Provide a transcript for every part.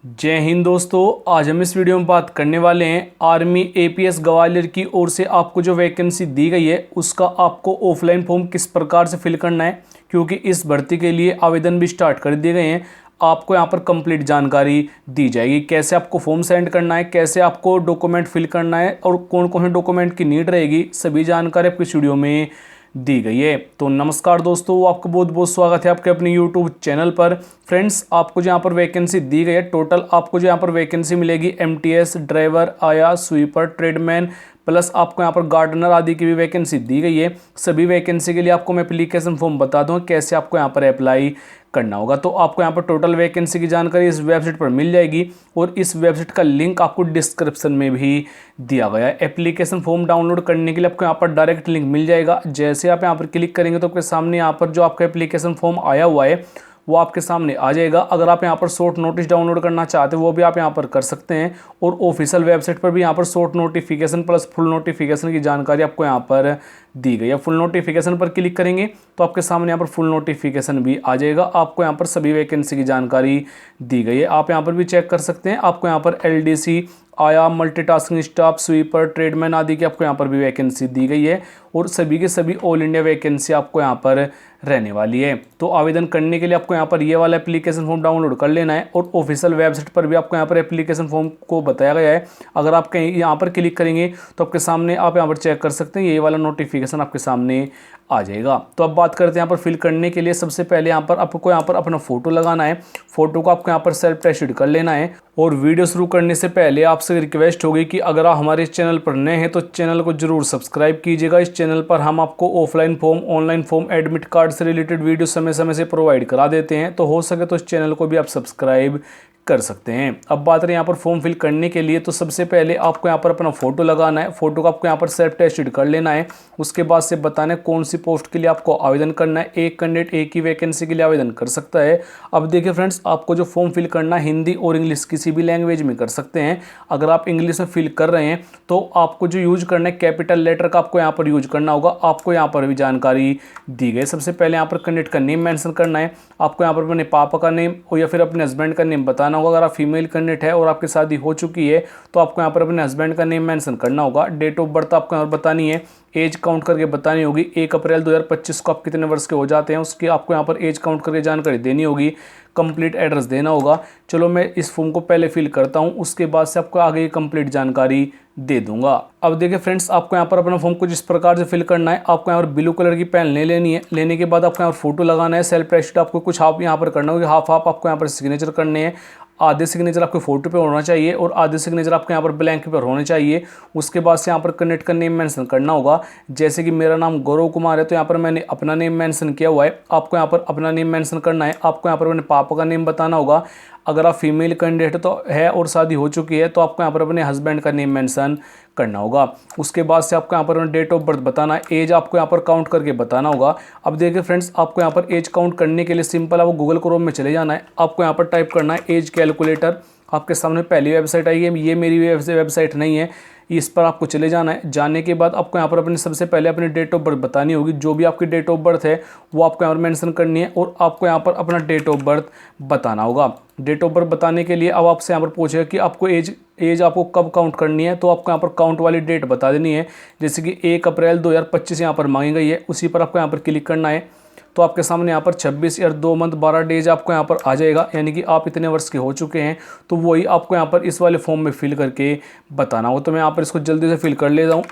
जय हिंद दोस्तों। आज हम इस वीडियो में बात करने वाले हैं आर्मी एपीएस ग्वालियर की ओर से आपको जो वैकेंसी दी गई है उसका आपको ऑफलाइन फॉर्म किस प्रकार से फिल करना है, क्योंकि इस भर्ती के लिए आवेदन भी स्टार्ट कर दिए गए हैं। आपको यहाँ पर कंप्लीट जानकारी दी जाएगी, कैसे आपको फॉर्म सेंड करना है, कैसे आपको डॉक्यूमेंट फिल करना है और कौन कौन से डॉक्यूमेंट की नीड रहेगी, सभी जानकारी आपको इस वीडियो में दी गई है। तो नमस्कार दोस्तों, आपका बहुत बहुत स्वागत है आपके अपने यूट्यूब चैनल पर। फ्रेंड्स, आपको जो यहाँ पर वैकेंसी दी गई है, टोटल आपको जो यहाँ पर वैकेंसी मिलेगी एमटीएस, ड्राइवर, आया, स्वीपर, ट्रेडमैन प्लस आपको यहाँ पर गार्डनर आदि की भी वैकेंसी दी गई है। सभी वैकेंसी के लिए आपको मैं एप्लीकेशन फॉर्म बता दूँ कैसे आपको यहाँ पर अप्लाई करना होगा। तो आपको यहाँ पर टोटल वैकेंसी की जानकारी इस वेबसाइट पर मिल जाएगी और इस वेबसाइट का लिंक आपको डिस्क्रिप्शन में भी दिया गया है। एप्लीकेशन फॉर्म डाउनलोड करने के लिए आपको यहाँ पर डायरेक्ट लिंक मिल जाएगा। जैसे आप यहाँ पर क्लिक करेंगे तो आपके सामने यहाँ पर जो आपका एप्लीकेशन फॉर्म आया हुआ है वो आपके सामने आ जाएगा। अगर आप यहाँ पर शॉर्ट नोटिस डाउनलोड करना चाहते हो वो भी आप यहाँ पर कर सकते हैं और ऑफिशियल वेबसाइट पर भी यहाँ पर short notification plus full notification की जानकारी आपको यहाँ पर दी गई है। फुल नोटिफिकेशन पर क्लिक करेंगे तो आपके सामने यहाँ पर फुल नोटिफिकेशन भी आ जाएगा। आपको यहाँ पर सभी वैकेंसी की जानकारी दी गई है, आप यहाँ पर भी चेक कर सकते हैं। आपको यहाँ पर एलडीसी, आया, मल्टीटास्किंग स्टाफ, स्वीपर, ट्रेडमैन आदि की आपको यहाँ पर भी वैकेंसी दी गई है और सभी के सभी ऑल इंडिया वैकेंसी आपको यहाँ पर रहने वाली है। तो आवेदन करने के लिए आपको यहाँ पर ये वाला एप्लीकेशन फॉर्म डाउनलोड कर लेना है और ऑफिशियल वेबसाइट पर भी आपको यहाँ पर एप्लीकेशन फॉर्म को बताया गया है। अगर आप कहीं यहाँ पर क्लिक करेंगे तो आपके सामने आप यहाँ पर चेक कर सकते हैं, ये वाला नोटिफिकेशन आपके सामने आ जाएगा। तो अब बात करते हैं यहाँ पर फिल करने के लिए। सबसे पहले यहाँ पर आपको यहाँ पर अपना फोटो लगाना है। फोटो को आपको यहाँ पर सेल्फ अटेस्टेड कर लेना है। और वीडियो शुरू करने से पहले आपसे रिक्वेस्ट होगी कि अगर आप हमारे चैनल पर नए हैं तो चैनल को जरूर सब्सक्राइब कीजिएगा। इस चैनल पर हम आपको offline form, online form, admit card से रिलेटेड वीडियो समय समय से प्रोवाइड करा देते हैं, तो हो सके तो इस चैनल को भी आप सब्सक्राइब कर सकते हैं। अब बात रही यहाँ पर फॉर्म फिल करने के लिए, तो सबसे पहले आपको यहाँ पर अपना फोटो लगाना है। फोटो को आपको यहाँ पर सेल्फ अटेस्टेड कर लेना है। उसके बाद से बताना है कौन सी पोस्ट के लिए आपको आवेदन करना है। एक कैंडिडेट एक ही वैकेंसी के लिए आवेदन कर सकता है। अब देखिए फ्रेंड्स, आपको जो फॉर्म फिल करना है हिंदी और इंग्लिश किसी भी लैंग्वेज में कर सकते हैं। अगर आप इंग्लिश में फिल कर रहे हैं तो आपको जो यूज करना है कैपिटल लेटर का आपको यहाँ पर यूज करना होगा। आपको यहाँ पर भी जानकारी दी गई। सबसे पहले यहाँ पर कैंडिडेट का नेम मेंशन करना है। आपको यहाँ पर अपने पापा का नेम और या फिर अपने हस्बैंड का नेम बताना होगा। अगर आप फीमेल कैंडिडेट है और आपकी शादी हो चुकी है तो आपको यहाँ पर अपने हस्बैंड का नेम मेंशन करना होगा। डेट ऑफ बर्थ आपको यहाँ पर बतानी है। एज काउंट करके बतानी होगी। 1 अप्रैल 2025 को आप कितने वर्ष के हो जाते हैं उसकी आपको यहाँ पर एज काउंट करके जानकारी देनी होगी। कंप्लीट एड्रेस देना होगा। चलो मैं इस फॉर्म को पहले फिल करता हूँ, उसके बाद से आपको आगे कंप्लीट जानकारी दे दूंगा। अब देखिए फ्रेंड्स, आपको यहाँ पर अपना फॉर्म कुछ इस प्रकार से फिल करना है। आपको यहाँ पर ब्लू कलर की पेन ले लेनी है। लेने के बाद आपको यहाँ पर फोटो लगाना है। सेल्फ अटेस्टेड आपको कुछ हाफ यहाँ पर करना होगा, हाफ हाफ आपको यहाँ पर सिग्नेचर करने हैं। आधे सिग्नेचर आपके फोटो पे होना चाहिए और आधे सिग्नेचर आपके यहाँ पर ब्लैंक पर होने चाहिए। उसके बाद से यहाँ पर कैंडिडेट का नेम मेंशन करना होगा। जैसे कि मेरा नाम गौरव कुमार है तो यहाँ पर मैंने अपना नेम मेंशन किया हुआ है। आपको यहाँ पर अपना नेम मेंशन करना है। आपको यहाँ पर अपने पापा का नेम बताना होगा। अगर आप फीमेल कैंडिडेट तो है और शादी हो चुकी है तो आपको यहाँ पर अपने हस्बैंड का नेम मेंशन करना होगा। उसके बाद से आपको यहाँ पर डेट ऑफ बर्थ बताना है। एज आपको यहाँ पर काउंट करके बताना होगा। अब देखिए फ्रेंड्स, आपको यहाँ पर एज काउंट करने के लिए सिंपल आपको गूगल क्रोम में चले जाना है। आपको यहाँ पर टाइप करना है एज कैलकुलेटर। आपके सामने पहली वेबसाइट आई है, ये मेरी वेबसाइट नहीं है, इस पर आपको चले जाना है। जाने के बाद आपको यहाँ पर अपने सबसे पहले अपनी डेट ऑफ बर्थ बतानी होगी। जो भी आपकी डेट ऑफ बर्थ है वो आपको यहाँ पर मेंशन करनी है और आपको यहाँ पर अपना डेट ऑफ बर्थ बताना होगा। डेट ऑफ बर्थ बताने के लिए अब आपसे यहाँ पर पूछेगा कि आपको एज आपको कब काउंट करनी है, तो आपको यहाँ पर काउंट वाली डेट बता देनी है। जैसे कि 1 अप्रैल 2025 यहाँ पर मांगी गई है, उसी पर आपको यहाँ पर क्लिक करना है। तो आपके सामने यहाँ पर 26 ईयर 2 मंथ 12 डेज आपको यहाँ पर आ जाएगा, यानी कि आप इतने वर्ष के हो चुके हैं। तो वही आपको यहाँ पर इस वाले फॉर्म में फिल करके बताना होगा। तो मैं यहाँ पर इसको जल्दी से फिल कर लेता हूँ।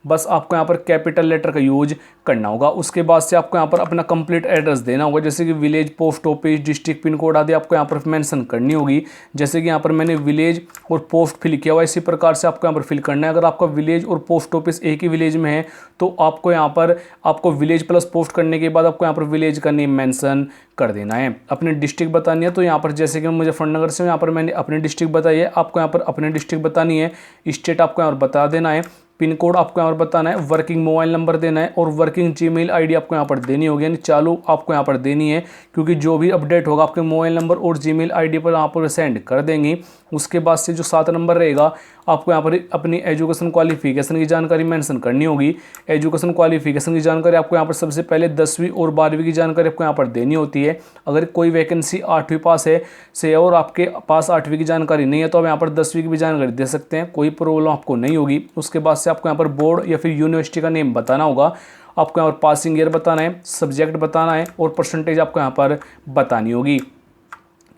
बस आपको यहाँ पर कैपिटल लेटर का यूज करना होगा। उसके बाद से आपको यहाँ पर अपना कंप्लीट एड्रेस देना होगा। जैसे कि village, post office, district, pin code आदि आपको यहाँ पर मेंशन करनी होगी। जैसे कि यहाँ पर मैंने विलेज और पोस्ट फिल किया हुआ, इसी प्रकार से आपको यहाँ पर फिल करना है। अगर आपका विलेज और पोस्ट ऑफिस एक ही विलेज में है तो आपको यहाँ पर आपको विलेज प्लस पोस्ट करने के बाद आपको यहाँ पर विलेज का नेम मेंशन कर देना है। अपने डिस्ट्रिक्ट बतानी है, तो यहाँ पर जैसे कि मुजफ्फरनगर से यहाँ पर मैंने अपनी डिस्ट्रिक्ट बताई है, आपको यहाँ पर अपनी डिस्ट्रिक्ट बतानी है। स्टेट आपको यहाँ पर बता देना है। पिन कोड आपको यहाँ पर बताना है, वर्किंग मोबाइल नंबर देना है और वर्किंग जीमेल आईडी आपको यहाँ पर देनी होगी, यानी चालू आपको यहाँ पर देनी है, क्योंकि जो भी अपडेट होगा आपके मोबाइल नंबर और जीमेल आईडी पर यहाँ पर सेंड कर देंगे। उसके बाद से जो 7 नंबर रहेगा आपको यहाँ पर अपनी एजुकेशन क्वालिफिकेशन की जानकारी मेंशन करनी होगी। एजुकेशन क्वालिफिकेशन की जानकारी आपको यहाँ पर सबसे पहले 10वीं और 12वीं की जानकारी आपको यहाँ पर देनी होती है। अगर कोई वैकेंसी 8वीं पास है से और आपके पास 8वीं की जानकारी नहीं है तो आप यहाँ पर 10वीं की भी जानकारी दे सकते हैं, कोई प्रॉब्लम आपको नहीं होगी। उसके बाद से आपको यहाँ पर बोर्ड या फिर यूनिवर्सिटी का नेम बताना होगा। आपको यहाँ पर पासिंग ईयर बताना है, सब्जेक्ट बताना है और परसेंटेज आपको यहाँ पर बतानी होगी।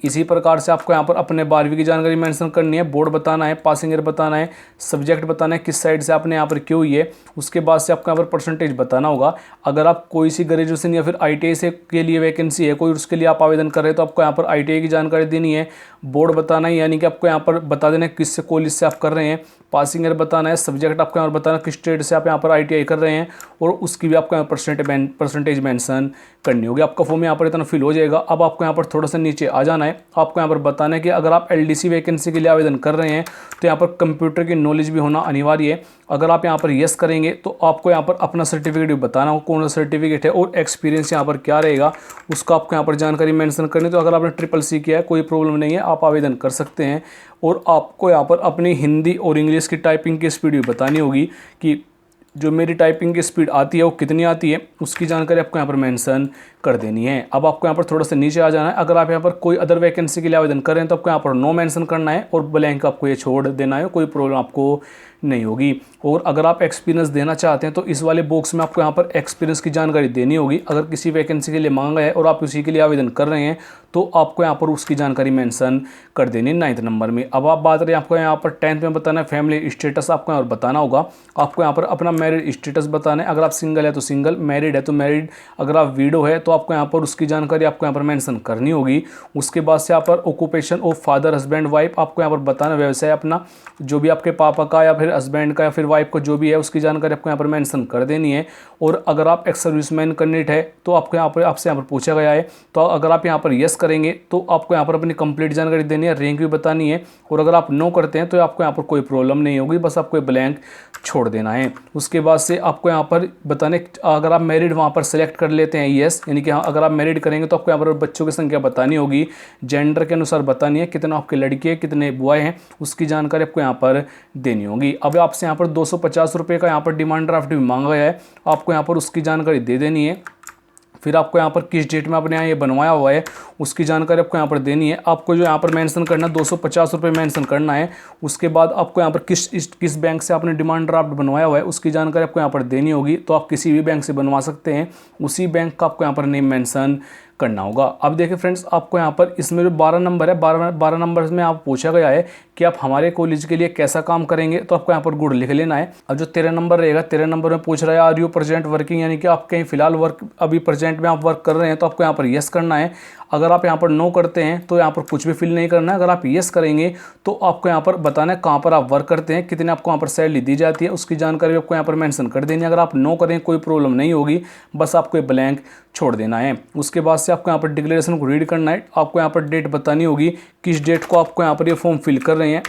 इसी प्रकार से आपको यहाँ पर अपने 12वीं की जानकारी मेंशन करनी है, बोर्ड बताना है, पासिंग ईयर बताना है, सब्जेक्ट बताना है, किस साइड से आपने यहाँ पर क्यों हुई है। उसके बाद से आपको यहाँ पर परसेंटेज बताना होगा। अगर आप कोई सी ग्रेजुएशन या फिर ITI से के लिए वैकेंसी है कोई, उसके लिए आप आवेदन कर रहे हैं तो आपको यहाँ पर ITI की जानकारी देनी है, बोर्ड बताना है यानी कि आपको यहाँ पर बता देना है किस कॉलेज से आप कर रहे हैं, पासिंग ईयर बताना है, सब्जेक्ट आपको यहाँ पर बताना है किस स्टेट से आप यहाँ पर ITI कर रहे हैं और उसकी भी आपको यहाँ परसेंटेज मेंशन करनी होगी। आपका फॉर्म यहाँ पर इतना फिल हो जाएगा। अब आपको यहाँ पर थोड़ा सा नीचे आ जाना है, आपको यहाँ पर बताना है कि अगर आप LDC वैकेंसी के लिए आवेदन कर रहे हैं तो यहाँ पर कंप्यूटर की नॉलेज भी होना अनिवार्य है। अगर आप यहाँ पर यस करेंगे तो आपको यहाँ पर अपना सर्टिफिकेट भी बताना हो, कौन सा सर्टिफिकेट है और एक्सपीरियंस यहाँ पर क्या रहेगा उसका आपको यहाँ पर जानकारी मेंशन करनी। तो अगर आपने SSC किया है कोई प्रॉब्लम नहीं है, आप आवेदन कर सकते हैं। और आपको यहाँ पर अपनी हिंदी और इंग्लिश की टाइपिंग की स्पीड भी बतानी होगी कि जो मेरी टाइपिंग की स्पीड आती है वो कितनी आती है, उसकी जानकारी आपको यहाँ पर मेंशन कर देनी है। अब आपको यहाँ पर थोड़ा सा नीचे आ जाना है। अगर आप यहाँ पर कोई अदर वैकेंसी के लिए आवेदन कर रहे हैं तो आपको यहाँ पर नो मेंशन करना है और ब्लैंक आपको ये छोड़ देना है, कोई प्रॉब्लम आपको नहीं होगी। और अगर आप एक्सपीरियंस देना चाहते हैं तो इस वाले बॉक्स में आपको यहाँ पर एक्सपीरियंस की जानकारी देनी होगी। अगर किसी वैकेंसी के लिए मांगा है और आप उसी के लिए आवेदन कर रहे हैं तो आपको यहाँ पर उसकी जानकारी मेंशन कर देनी 9th नंबर में। अब आप बात करें आपको यहाँ पर 10th में बताना है फैमिली स्टेटस आपको यहाँ पर बताना होगा। आपको यहाँ पर अपना मैरिड स्टेटस बताना है, अगर आप सिंगल है तो सिंगल, मैरिड है तो मैरिड, अगर आप विडो है तो आपको यहाँ पर उसकी जानकारी आपको यहाँ पर मेंशन करनी होगी। उसके बाद से यहाँ पर occupation of father husband wife आपको यहाँ पर बताना, व्यवसाय अपना जो भी आपके पापा का या फिर हस्बैंड का या फिर वाइफ का जो भी है उसकी जानकारी आपको यहाँ पर मेंशन कर देनी है। और अगर आप एक्स सर्विसमैन कैंडिडेट है तो आपको यहाँ पर आपसे यहाँ पर पूछा गया है तो अगर आप यहाँ पर यस करेंगे तो आपको यहाँ पर अपनी कंप्लीट जानकारी देनी है, रैंक भी बतानी है। और अगर आप नो करते हैं तो आपको यहाँ पर कोई प्रॉब्लम नहीं होगी, बस आपको ब्लैंक छोड़ देना है। उसके बाद से आपको यहाँ पर बताने, अगर आप मैरिड वहाँ पर सेलेक्ट कर लेते हैं यस, यानी कि हाँ अगर आप मैरिड करेंगे तो आपको यहाँ पर बच्चों की संख्या बतानी होगी, जेंडर के अनुसार बतानी है, कितना आपके लड़के हैं कितने बॉय हैं उसकी जानकारी आपको यहाँ पर देनी होगी। अब आपसे यहाँ पर 250 रुपये का यहाँ पर डिमांड ड्राफ्ट भी मांगा गया है, आपको यहाँ पर उसकी जानकारी दे देनी है। फिर आपको यहाँ पर किस डेट में आपने यहाँ ये बनवाया हुआ है उसकी जानकारी आपको यहाँ पर देनी है। आपको जो यहाँ पर मेंशन करना है 250 रुपये मेंशन करना है। उसके बाद आपको यहाँ पर किस बैंक से आपने डिमांड ड्राफ्ट बनवाया हुआ है उसकी जानकारी आपको यहाँ पर देनी होगी। तो आप किसी भी बैंक से बनवा सकते हैं, उसी बैंक का आपको यहाँ पर नेम मेंशन करना होगा। अब देखिए फ्रेंड्स, आपको यहाँ पर इसमें जो 12 नंबर है 12 नंबर में आप पूछा गया है कि आप हमारे कॉलेज के लिए कैसा काम करेंगे, तो आपको यहाँ पर गुड लिख लेना है। अब जो 13 नंबर रहेगा 13 नंबर में पूछ रहा है आर यू प्रेजेंट वर्किंग, यानी कि आप कहीं फिलहाल अभी प्रेजेंट में आप वर्क कर रहे हैं तो आपको यहाँ पर यस करना है। अगर आप यहाँ पर नो करते हैं तो यहाँ पर कुछ भी फिल नहीं करना है। अगर आप यस करेंगे तो आपको यहाँ पर बताना है कहाँ पर आप वर्क करते हैं, कितने आपको यहाँ पर सैलरी दी जाती है, उसकी जानकारी आपको यहाँ पर मेंशन कर देनी है। अगर आप नो करें कोई प्रॉब्लम नहीं होगी, बस आपको ब्लैंक छोड़ देना है। उसके बाद से आपको यहाँ पर डिक्लेरेशन को रीड करना है। आपको यहाँ पर डेट बतानी होगी किस डेट को आपको यहाँ पर ये फॉर्म फिल कर रहे हैं।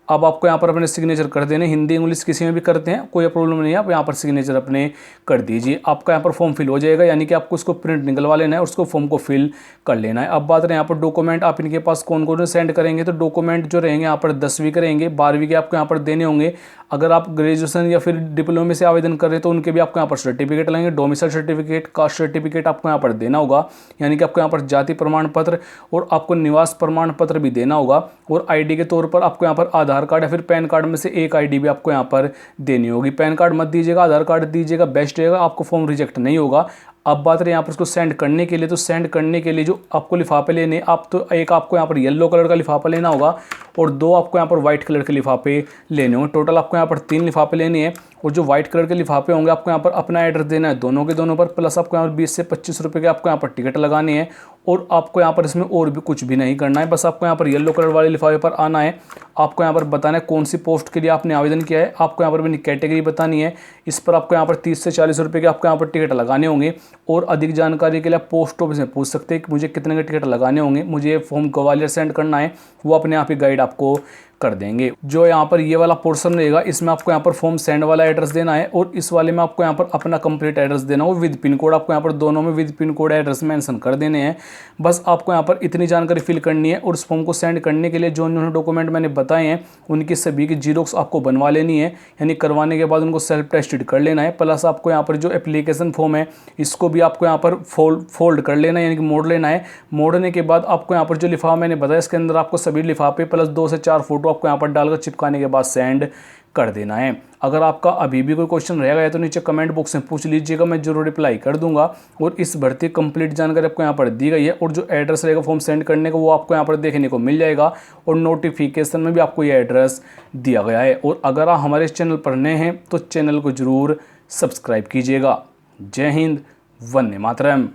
अब आपको यहाँ पर अपने सिग्नेचर कर देने, हिंदी इंग्लिश किसी में भी करते हैं कोई प्रॉब्लम नहीं है, आप यहाँ पर सिग्नेचर अपने कर दीजिए। आपका यहाँ पर फॉर्म फिल हो जाएगा, यानी कि आपको उसको प्रिंट निकलवा लेना है और उसको फॉर्म को फिल कर लेना है। अब बात रहे यहाँ पर डॉक्यूमेंट आप इनके पास कौन कौन से सेंड करेंगे, तो डॉक्यूमेंट जो रहेंगे यहाँ पर 10वीं के रहेंगे, 12वीं के आपको यहाँ पर देने होंगे। अगर आप ग्रेजुएशन या फिर डिप्लोमे से आवेदन कर रहे हैं तो उनके भी आपको यहाँ पर सर्टिफिकेट लगेंगे, डोमिसाइल सर्टिफिकेट, कास्ट सर्टिफिकेट आपको यहाँ पर देना होगा, यानी कि आपको यहाँ पर जाति प्रमाण पत्र और आपको निवास प्रमाण पत्र भी देना होगा। और आईडी के तौर पर आपको यहाँ पर आधार कार्ड या फिर पैन कार्ड में से एक आईडी भी आपको यहाँ पर देनी होगी। पैन कार्ड मत दीजिएगा, आधार कार्ड दीजिएगा, बेस्ट रहेगा, आपको फॉर्म रिजेक्ट नहीं होगा। अब बात रही यहाँ पर उसको सेंड करने के लिए, तो सेंड करने के लिए जो आपको लिफाफे लेने, आप तो एक आपको यहाँ पर येलो कलर का लिफाफा लेना होगा और 2 आपको यहाँ पर व्हाइट कलर के लिफाफे लेने होंगे। टोटल आपको यहाँ पर 3 लिफाफे लेने हैं। और जो व्हाइट कलर के लिफाफे होंगे आपको यहाँ पर अपना एड्रेस देना है दोनों के दोनों पर, प्लस आपको यहाँ पर 20 से 25 रुपये के आपको यहाँ पर टिकट लगानी है। और आपको यहाँ पर इसमें और भी कुछ भी नहीं करना है, बस आपको यहाँ पर येलो कलर वाले लिफाफे पर आना है। आपको यहाँ पर बताना है कौन सी पोस्ट के लिए आपने आवेदन किया है, आपको यहाँ पर अपनी कैटेगरी बतानी है। इस पर आपको यहाँ पर 30 से 40 रुपये के आपको यहाँ पर टिकट लगाने होंगे। और अधिक जानकारी के लिए आप पोस्ट ऑफिस में पूछ सकते हैं कि मुझे कितने के टिकट लगाने होंगे, मुझे ये फॉर्म ग्वालियर सेंड करना है, वो अपने आप ही गाइड आपको कर देंगे। जो यहाँ पर ये वाला पोर्शन रहेगा इसमें आपको यहाँ पर फॉर्म सेंड वाला एड्रेस देना है और इस वाले में आपको यहाँ पर अपना कंप्लीट एड्रेस देना हो विद पिन कोड। आपको यहाँ पर दोनों में with pin code address mention कर देने हैं। बस आपको यहाँ पर इतनी जानकारी फिल करनी है और उस फॉर्म को सेंड करने के लिए जो उन्होंने डॉक्यूमेंट मैंने बताए हैं उनकी सभी की जीरोक्स आपको बनवा लेनी है, यानी करवाने के बाद उनको सेल्फ टेस्टेड कर लेना है। प्लस आपको यहाँ पर जो एप्लीकेशन फॉर्म है इसको भी आपको यहाँ पर फोल्ड कर लेना है, यानी कि मोड़ लेना है। मोड़ने के बाद आपको यहाँ पर जो लिफाफा मैंने बताया इसके अंदर आपको सभी लिफाफे प्लस 2 से 4 फोटो आपको यहाँ पर डालकर चिपकाने के बाद सेंड कर देना है। अगर आपका अभी भी कोई क्वेश्चन रहेगा या तो नीचे कमेंट बॉक्स में पूछ लीजिएगा, मैं जरूर रिप्लाई कर दूंगा। और इस भर्ती कंप्लीट जानकारी आपको यहाँ पर दी गई है और जो एड्रेस रहेगा फॉर्म सेंड करने का वो आपको यहाँ पर देखने को मिल जाएगा और नोटिफिकेशन में भी आपको ये एड्रेस दिया गया है। और अगर आप हमारे चैनल पर नए हैं तो चैनल को जरूर सब्सक्राइब कीजिएगा। जय हिंद, वंदे मातरम।